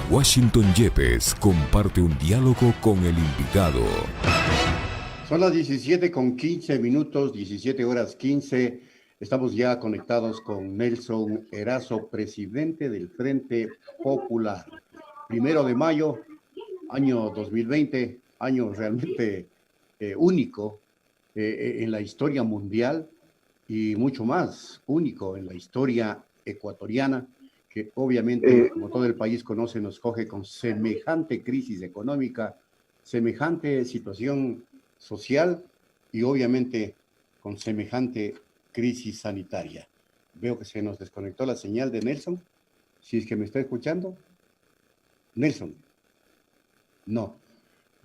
Washington Yepes comparte un diálogo con el invitado. Son las 17:15, 17:15. Estamos ya conectados con Nelson Erazo, presidente del Frente Popular. 1 de mayo, año 2020, año realmente único en la historia mundial y mucho más único en la historia ecuatoriana, que obviamente, como todo el país conoce, nos coge con semejante crisis económica, semejante situación social y obviamente con semejante crisis sanitaria. Veo que se nos desconectó la señal de Nelson. Si es que me está escuchando. Nelson. No.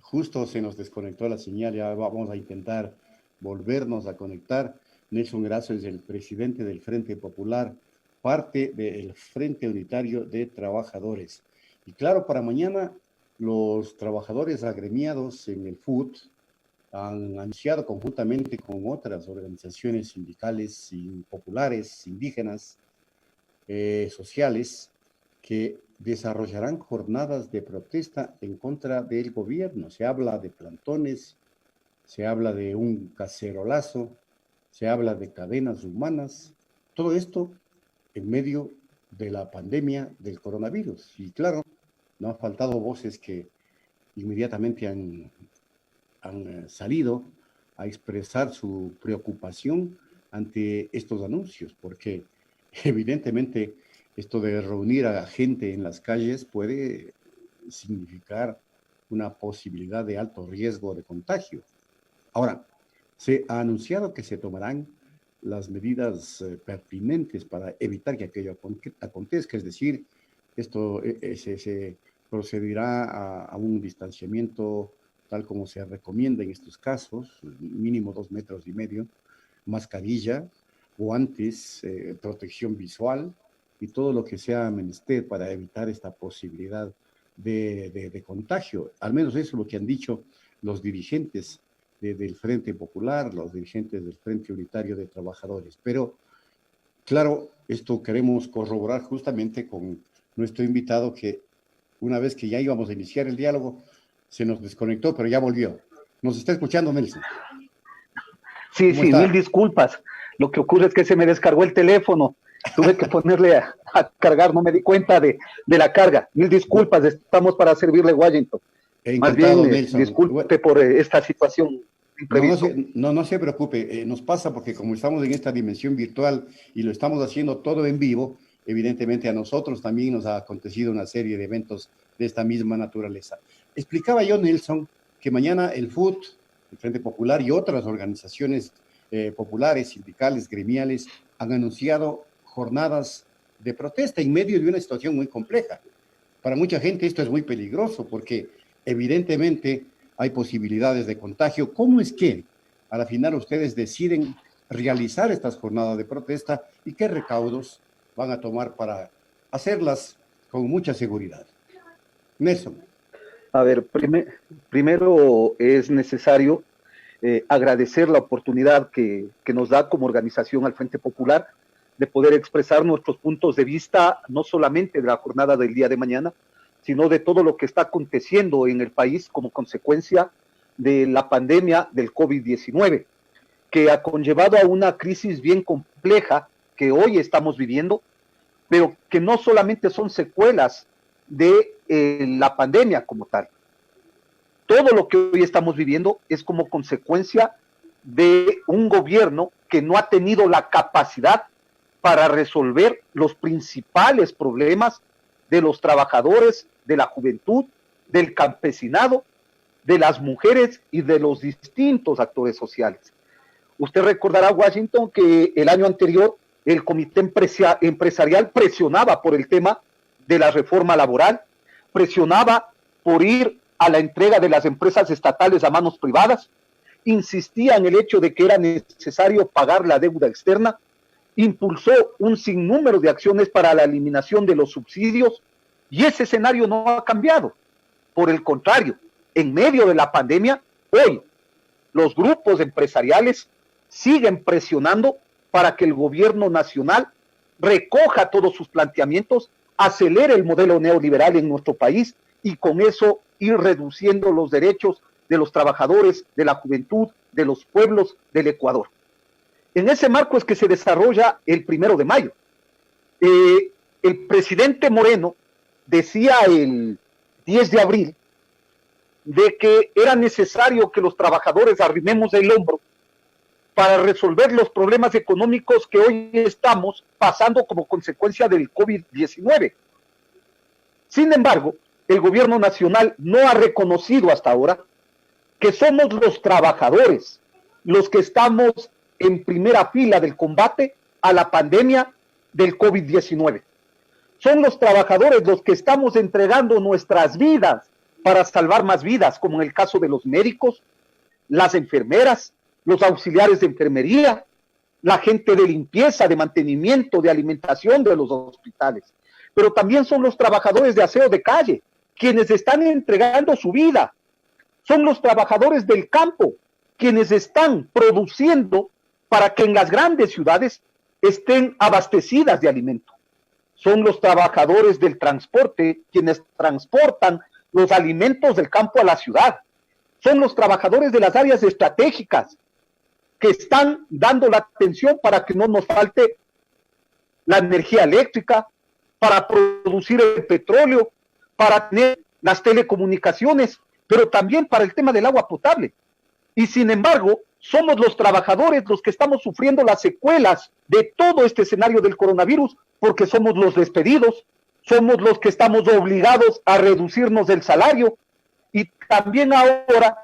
Justo se nos desconectó la señal. Ya vamos a intentar volvernos a conectar. Nelson Erazo es el presidente del Frente Popular, parte del Frente Unitario de Trabajadores. Y claro, para mañana los trabajadores agremiados en el FUT han anunciado conjuntamente con otras organizaciones sindicales y populares, indígenas, sociales, que desarrollarán jornadas de protesta en contra del gobierno. Se habla de plantones, se habla de un cacerolazo, se habla de cadenas humanas, todo esto en medio de la pandemia del coronavirus. Y claro, no han faltado voces que inmediatamente han salido a expresar su preocupación ante estos anuncios, porque evidentemente esto de reunir a gente en las calles puede significar una posibilidad de alto riesgo de contagio. Ahora, se ha anunciado que se tomarán las medidas pertinentes para evitar que aquello acontezca, es decir, esto se procederá a un distanciamiento tal como se recomienda en estos casos, mínimo 2,5 metros, mascarilla, guantes, protección visual y todo lo que sea menester para evitar esta posibilidad de contagio. Al menos eso es lo que han dicho los dirigentes del Frente Popular, los dirigentes del Frente Unitario de Trabajadores. Pero, claro, esto queremos corroborar justamente con nuestro invitado, que una vez que ya íbamos a iniciar el diálogo, se nos desconectó, pero ya volvió. ¿Nos está escuchando, Nelson? Sí, mil disculpas. Lo que ocurre es que se me descargó el teléfono. Tuve que ponerle a cargar, no me di cuenta de la carga. Mil disculpas, estamos para servirle, Washington. Más bien, Nelson, disculpe por esta situación. No se preocupe, nos pasa porque como estamos en esta dimensión virtual y lo estamos haciendo todo en vivo, evidentemente a nosotros también nos ha acontecido una serie de eventos de esta misma naturaleza. Explicaba yo, Nelson, que mañana el FUT, el Frente Popular y otras organizaciones populares, sindicales, gremiales, han anunciado jornadas de protesta en medio de una situación muy compleja. Para mucha gente esto es muy peligroso porque evidentemente hay posibilidades de contagio. ¿Cómo es que a la final ustedes deciden realizar estas jornadas de protesta y qué recaudos van a tomar para hacerlas con mucha seguridad? Nelson. A ver, primero es necesario agradecer la oportunidad que nos da como organización al Frente Popular de poder expresar nuestros puntos de vista, no solamente de la jornada del día de mañana, sino de todo lo que está aconteciendo en el país como consecuencia de la pandemia del COVID-19, que ha conllevado a una crisis bien compleja que hoy estamos viviendo, pero que no solamente son secuelas de la pandemia como tal. Todo lo que hoy estamos viviendo es como consecuencia de un gobierno que no ha tenido la capacidad para resolver los principales problemas de los trabajadores, de la juventud, del campesinado, de las mujeres y de los distintos actores sociales. Usted recordará, Washington, que el año anterior el comité empresarial presionaba por el tema de la reforma laboral, presionaba por ir a la entrega de las empresas estatales a manos privadas, insistía en el hecho de que era necesario pagar la deuda externa, impulsó un sinnúmero de acciones para la eliminación de los subsidios y ese escenario no ha cambiado. Por el contrario, en medio de la pandemia, hoy los grupos empresariales siguen presionando para que el gobierno nacional recoja todos sus planteamientos acelere el modelo neoliberal en nuestro país y con eso ir reduciendo los derechos de los trabajadores, de la juventud, de los pueblos del Ecuador. En ese marco es que se desarrolla el 1 de mayo. El presidente Moreno decía el 10 de abril de que era necesario que los trabajadores arrimemos el hombro para resolver los problemas económicos que hoy estamos pasando como consecuencia del COVID-19. Sin embargo, el gobierno nacional no ha reconocido hasta ahora que somos los trabajadores los que estamos en primera fila del combate a la pandemia del COVID-19. Son los trabajadores los que estamos entregando nuestras vidas para salvar más vidas, como en el caso de los médicos, las enfermeras, los auxiliares de enfermería, la gente de limpieza, de mantenimiento, de alimentación de los hospitales. Pero también son los trabajadores de aseo de calle, quienes están entregando su vida. Son los trabajadores del campo, quienes están produciendo para que en las grandes ciudades estén abastecidas de alimento. Son los trabajadores del transporte, quienes transportan los alimentos del campo a la ciudad. Son los trabajadores de las áreas estratégicas, que están dando la atención para que no nos falte la energía eléctrica, para producir el petróleo, para tener las telecomunicaciones, pero también para el tema del agua potable. Y sin embargo, somos los trabajadores los que estamos sufriendo las secuelas de todo este escenario del coronavirus, porque somos los despedidos, somos los que estamos obligados a reducirnos el salario, y también ahora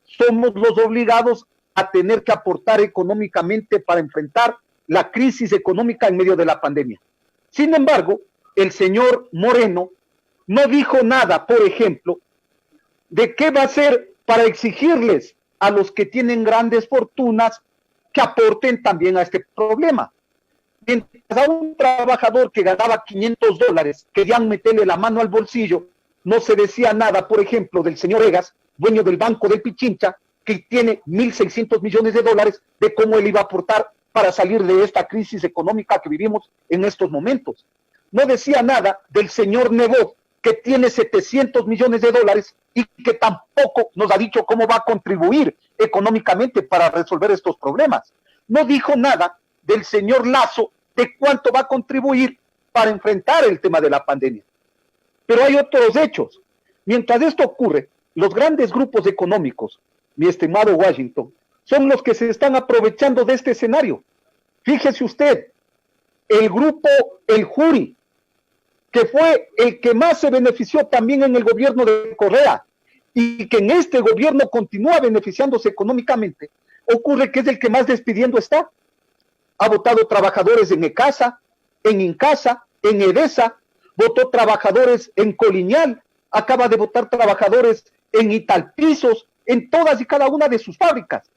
somos los obligados a tener que aportar económicamente para enfrentar la crisis económica en medio de la pandemia. Sin embargo, el señor Moreno no dijo nada, por ejemplo, de qué va a hacer para exigirles a los que tienen grandes fortunas que aporten también a este problema. Mientras a un trabajador que ganaba $500 querían meterle la mano al bolsillo, no se decía nada, por ejemplo, del señor Egas, dueño del Banco del Pichincha, que tiene $1.600 millones, de cómo él iba a aportar para salir de esta crisis económica que vivimos en estos momentos. No decía nada del señor Nebot, que tiene $700 millones y que tampoco nos ha dicho cómo va a contribuir económicamente para resolver estos problemas. No dijo nada del señor Lasso de cuánto va a contribuir para enfrentar el tema de la pandemia. Pero hay otros hechos. Mientras esto ocurre, los grandes grupos económicos, mi estimado Washington, son los que se están aprovechando de este escenario. Fíjese usted, el grupo El Juri, que fue el que más se benefició también en el gobierno de Correa, y que en este gobierno continúa beneficiándose económicamente, ocurre que es el que más despidiendo está. Ha votado trabajadores en ECASA, en INCASA, en EDESA, votó trabajadores en Coliñal, acaba de votar trabajadores en Italpisos, en todas y cada una de sus fábricas,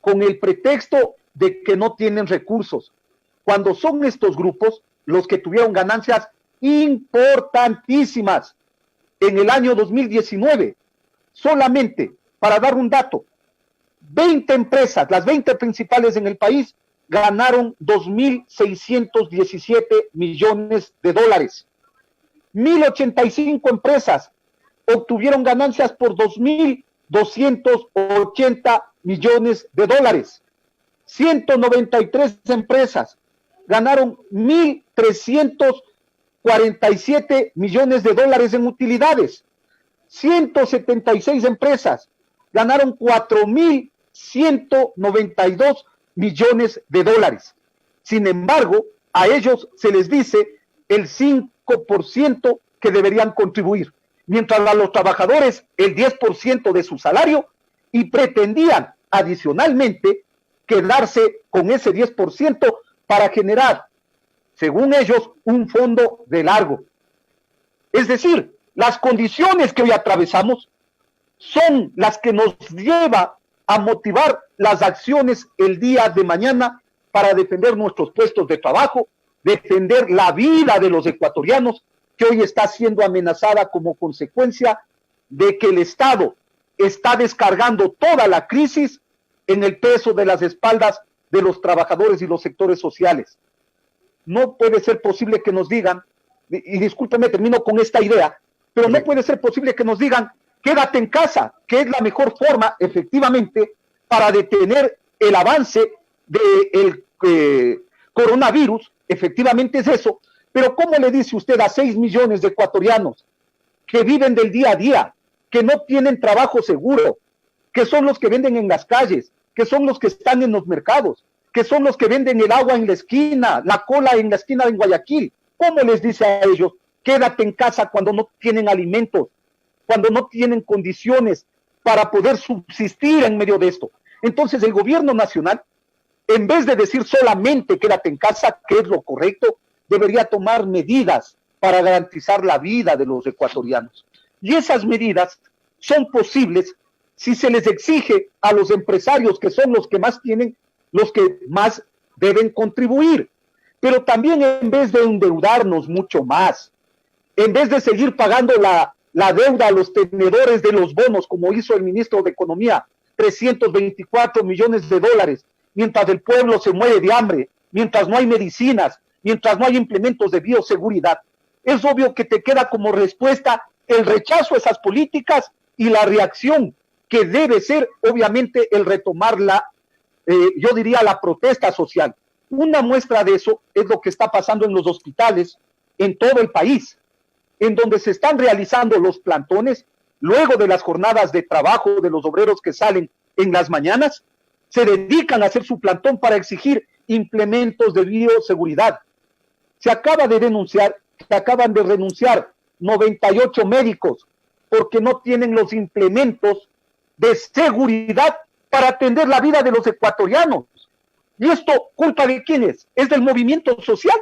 con el pretexto de que no tienen recursos, cuando son estos grupos los que tuvieron ganancias importantísimas en el año 2019. Solamente, para dar un dato, 20 empresas, las 20 principales en el país, ganaron $2.617 millones. 1.085 empresas obtuvieron ganancias por $2.280 millones. 193 empresas ganaron $1.347 millones en utilidades. 176 empresas ganaron $4.192 millones. Sin embargo, a ellos se les dice el 5% que deberían contribuir, mientras a los trabajadores el 10% de su salario, y pretendían adicionalmente quedarse con ese 10% para generar, según ellos, un fondo de largo. Es decir, las condiciones que hoy atravesamos son las que nos lleva a motivar las acciones el día de mañana para defender nuestros puestos de trabajo, defender la vida de los ecuatorianos, que hoy está siendo amenazada como consecuencia de que el Estado está descargando toda la crisis en el peso de las espaldas de los trabajadores y los sectores sociales. No puede ser posible que nos digan y discúlpeme, termino con esta idea, pero no puede ser posible que nos digan, quédate en casa, que es la mejor forma, efectivamente, para detener el avance del coronavirus, efectivamente es eso, pero ¿cómo le dice usted a 6 millones de ecuatorianos que viven del día a día, que no tienen trabajo seguro, que son los que venden en las calles, que son los que están en los mercados, que son los que venden el agua en la esquina, la cola en la esquina de Guayaquil? ¿Cómo les dice a ellos, quédate en casa cuando no tienen alimentos, cuando no tienen condiciones para poder subsistir en medio de esto? Entonces el gobierno nacional, en vez de decir solamente quédate en casa, que es lo correcto, debería tomar medidas para garantizar la vida de los ecuatorianos. Y esas medidas son posibles si se les exige a los empresarios, que son los que más tienen, los que más deben contribuir. Pero también, en vez de endeudarnos mucho más, en vez de seguir pagando la deuda a los tenedores de los bonos, como hizo el ministro de Economía, 324 millones de dólares, mientras el pueblo se muere de hambre, mientras no hay medicinas, mientras no hay implementos de bioseguridad, es obvio que te queda como respuesta el rechazo a esas políticas y la reacción que debe ser, obviamente, el retomar yo diría, la protesta social. Una muestra de eso es lo que está pasando en los hospitales en todo el país, en donde se están realizando los plantones, luego de las jornadas de trabajo de los obreros que salen en las mañanas, se dedican a hacer su plantón para exigir implementos de bioseguridad. Se acaban de renunciar 98 médicos porque no tienen los implementos de seguridad para atender la vida de los ecuatorianos. ¿Y esto culpa de quién es? ¿Es del movimiento social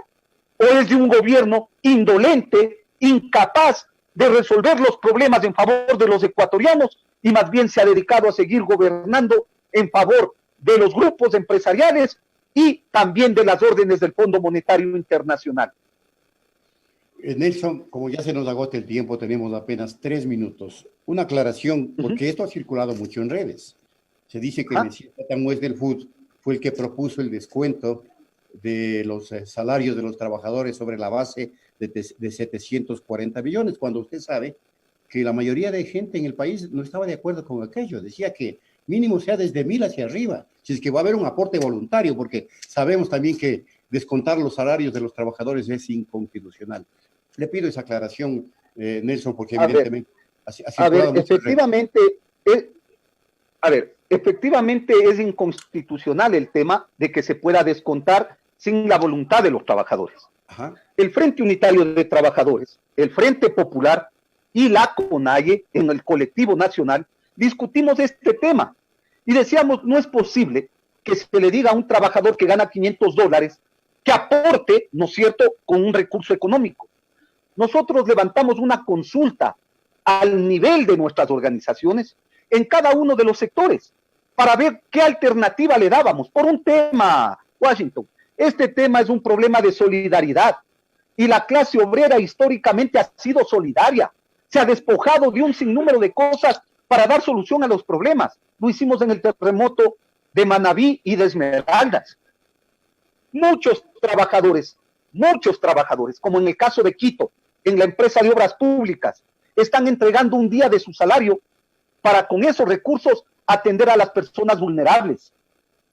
o es de un gobierno indolente, incapaz de resolver los problemas en favor de los ecuatorianos y más bien se ha dedicado a seguir gobernando en favor de los grupos empresariales y también de las órdenes del Fondo Monetario Internacional? Nelson, como ya se nos agota el tiempo, tenemos apenas 3 minutos. Una aclaración, porque esto ha circulado mucho en redes. Se dice que Messier Tatamües del FUT fue el que propuso el descuento de los salarios de los trabajadores sobre la base de 740 millones, cuando usted sabe que la mayoría de gente en el país no estaba de acuerdo con aquello. Decía que mínimo sea desde 1,000 hacia arriba, si es que va a haber un aporte voluntario, porque sabemos también que descontar los salarios de los trabajadores es inconstitucional. Le pido esa aclaración, Nelson, porque evidentemente... Efectivamente es inconstitucional el tema de que se pueda descontar sin la voluntad de los trabajadores. Ajá. El Frente Unitario de Trabajadores, el Frente Popular y la CONAIE, en el colectivo nacional, discutimos este tema y decíamos, no es posible que se le diga a un trabajador que gana $500 que aporte, ¿no es cierto?, con un recurso económico. Nosotros levantamos una consulta al nivel de nuestras organizaciones en cada uno de los sectores para ver qué alternativa le dábamos por un tema, Washington. Este tema es un problema de solidaridad y la clase obrera históricamente ha sido solidaria. Se ha despojado de un sinnúmero de cosas para dar solución a los problemas. Lo hicimos en el terremoto de Manabí y de Esmeraldas. Muchos trabajadores, como en el caso de Quito, en la empresa de obras públicas, están entregando un día de su salario para con esos recursos atender a las personas vulnerables.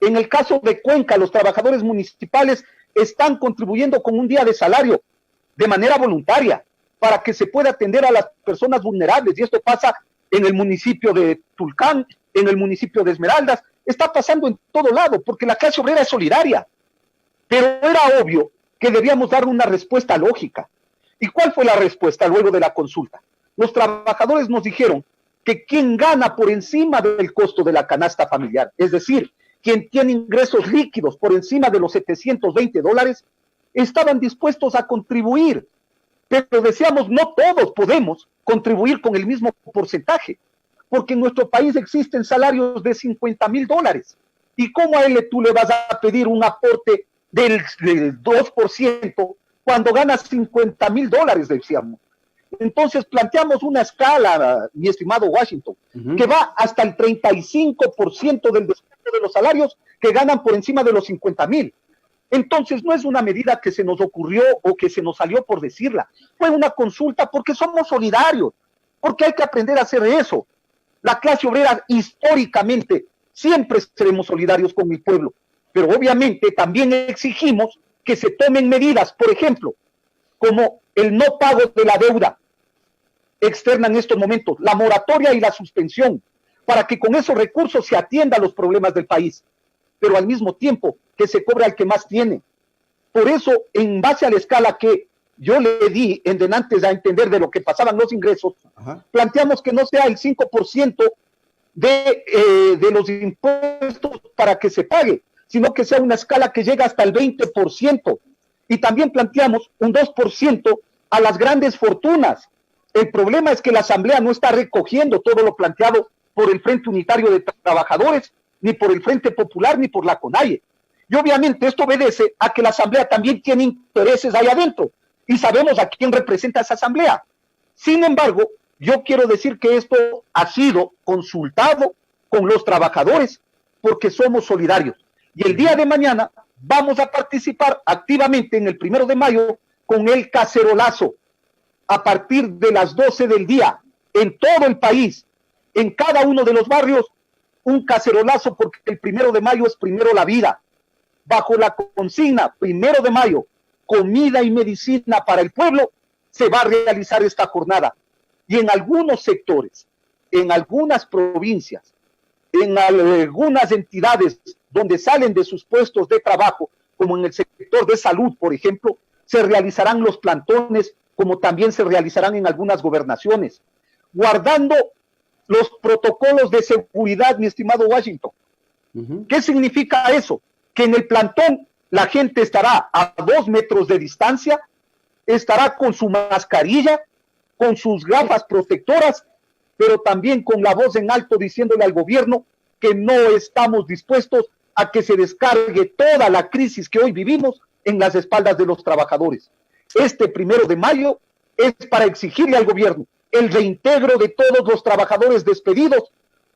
En el caso de Cuenca, los trabajadores municipales están contribuyendo con un día de salario de manera voluntaria para que se pueda atender a las personas vulnerables. Y esto pasa en el municipio de Tulcán, en el municipio de Esmeraldas, está pasando en todo lado, porque la clase obrera es solidaria. Pero era obvio que debíamos dar una respuesta lógica. ¿Y cuál fue la respuesta luego de la consulta? Los trabajadores nos dijeron que quien gana por encima del costo de la canasta familiar, es decir, quien tiene ingresos líquidos por encima de los $720, estaban dispuestos a contribuir. Pero decíamos, no todos podemos contribuir con el mismo porcentaje, porque en nuestro país existen salarios de $50,000. ¿Y cómo a él tú le vas a pedir un aporte del 2% cuando ganas $50,000, decíamos? Entonces planteamos una escala, mi estimado Washington, que va hasta el 35% del descuento de los salarios que ganan por encima de los $50,000. Entonces no es una medida que se nos ocurrió o que se nos salió por decirla, fue una consulta porque somos solidarios, porque hay que aprender a hacer eso. La clase obrera históricamente siempre seremos solidarios con el pueblo, pero obviamente también exigimos que se tomen medidas, por ejemplo, como el no pago de la deuda externa en estos momentos, la moratoria y la suspensión, para que con esos recursos se atiendan los problemas del país, pero al mismo tiempo que se cobre al que más tiene. Por eso, en base a la escala que yo le di en denantes a entender de lo que pasaban los ingresos, planteamos que no sea el 5% de los impuestos para que se pague, sino que sea una escala que llega hasta el 20%. Y también planteamos un 2% a las grandes fortunas. El problema es que la Asamblea no está recogiendo todo lo planteado por el Frente Unitario de Trabajadores, ni por el Frente Popular, ni por la CONAIE. Y obviamente esto obedece a que la Asamblea también tiene intereses ahí adentro, y sabemos a quién representa esa Asamblea. Sin embargo, yo quiero decir que esto ha sido consultado con los trabajadores, porque somos solidarios. Y el día de mañana vamos a participar activamente en el 1 de mayo con el cacerolazo, a partir de las 12 del día, en todo el país, en cada uno de los barrios, un cacerolazo, porque el 1 de mayo es primero la vida. Bajo la consigna 1 de mayo, comida y medicina para el pueblo, se va a realizar esta jornada. Y en algunos sectores, en algunas provincias, en algunas entidades donde salen de sus puestos de trabajo, como en el sector de salud, por ejemplo, se realizarán los plantones, como también se realizarán en algunas gobernaciones, guardando los protocolos de seguridad, mi estimado Washington. ¿Qué significa eso? Que en el plantón la gente estará a 2 metros de distancia, estará con su mascarilla, con sus gafas protectoras, pero también con la voz en alto diciéndole al gobierno que no estamos dispuestos a que se descargue toda la crisis que hoy vivimos en las espaldas de los trabajadores. Este 1 de mayo es para exigirle al gobierno el reintegro de todos los trabajadores despedidos,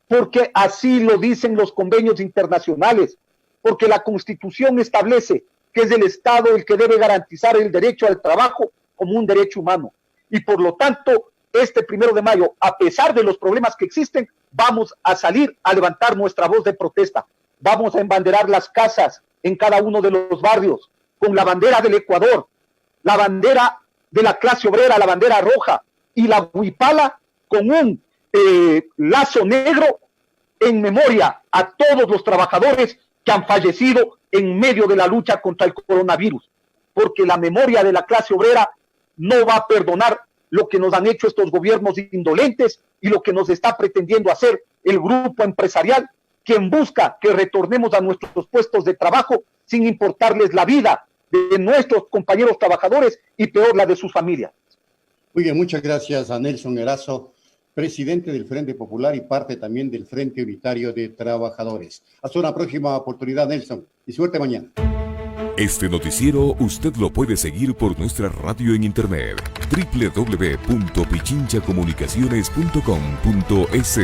porque así lo dicen los convenios internacionales, porque la Constitución establece que es el Estado el que debe garantizar el derecho al trabajo como un derecho humano. Y por lo tanto, este 1 de mayo, a pesar de los problemas que existen, vamos a salir a levantar nuestra voz de protesta. Vamos a embanderar las casas en cada uno de los barrios con la bandera del Ecuador, la bandera de la clase obrera, la bandera roja, y la huipala con un lazo negro en memoria a todos los trabajadores que han fallecido en medio de la lucha contra el coronavirus, porque la memoria de la clase obrera no va a perdonar lo que nos han hecho estos gobiernos indolentes y lo que nos está pretendiendo hacer el grupo empresarial, quien busca que retornemos a nuestros puestos de trabajo sin importarles la vida de nuestros compañeros trabajadores y peor la de sus familias. Muy bien, muchas gracias a Nelson Erazo, presidente del Frente Popular y parte también del Frente Unitario de Trabajadores. Hasta una próxima oportunidad, Nelson, y suerte mañana. Este noticiero usted lo puede seguir por nuestra radio en internet www.pichinchacomunicaciones.com.es.